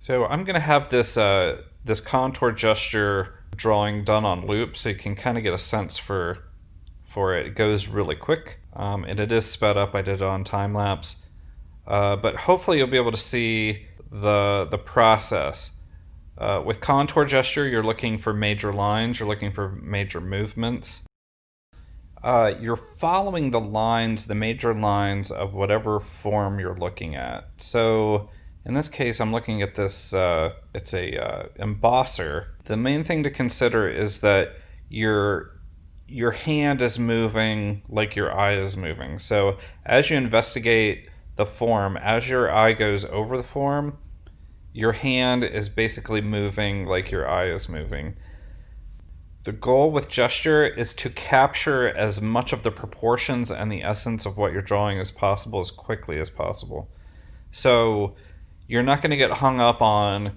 So I'm going to have this contour gesture drawing done on loop, so you can kind of get a sense for it. It goes really quick, and it is sped up. I did it on time lapse, but hopefully you'll be able to see the process. With contour gesture, you're looking for major lines. You're looking for major movements. You're following the lines, the major lines of whatever form you're looking at. So in this case, I'm looking at this, it's a embosser. The main thing to consider is that your hand is moving like your eye is moving. So as you investigate the form, as your eye goes over the form, your hand is basically moving like your eye is moving. The goal with gesture is to capture as much of the proportions and the essence of what you're drawing as possible as quickly as possible. So you're not going to get hung up on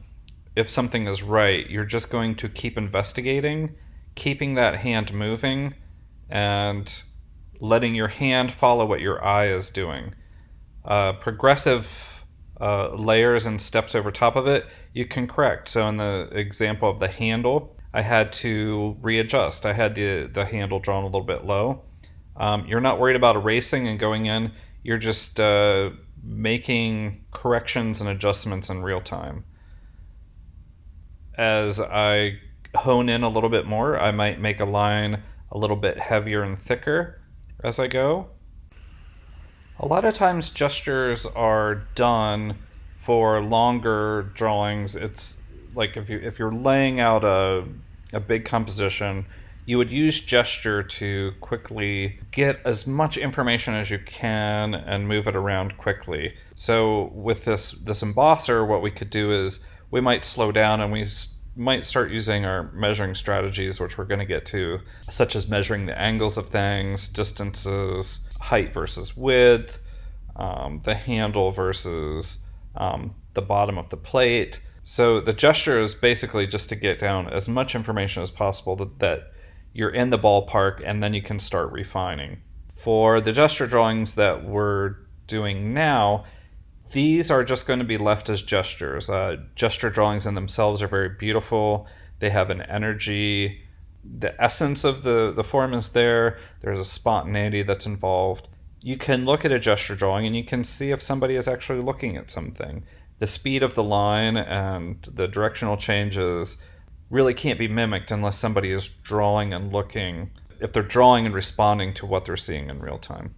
if something is right. You're just going to keep investigating, keeping that hand moving, and letting your hand follow what your eye is doing. Progressive layers and steps over top of it, you can correct. So in the example of the handle, I had to readjust. I had the handle drawn a little bit low. You're not worried about erasing and going in. You're just making corrections and adjustments in real time. As I hone in a little bit more, I might make a line a little bit heavier and thicker as I go. A lot of times gestures are done for longer drawings. It's like if you're laying out a big composition, you would use gesture to quickly get as much information as you can and move it around quickly. So with this embosser, what we could do is we might slow down and we might start using our measuring strategies, which we're going to get to, such as measuring the angles of things, distances, height versus width, the handle versus the bottom of the plate. So the gesture is basically just to get down as much information as possible that you're in the ballpark, and then you can start refining. For the gesture drawings that we're doing now, these are just going to be left as gestures. Gesture drawings in themselves are very beautiful. They have an energy. The essence of the form is there. There's a spontaneity that's involved. You can look at a gesture drawing and you can see if somebody is actually looking at something. The speed of the line and the directional changes really can't be mimicked unless somebody is drawing and looking, if they're drawing and responding to what they're seeing in real time.